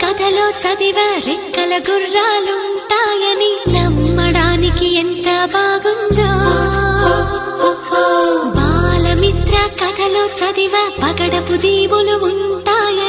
కథలో చదివా రెక్కల గుర్రాలుంటాయని నమ్మడానికి ఎంత బాగుందో బాలమిత్ర కథలో చదివా పగడపు దీవులు ఉంటాయని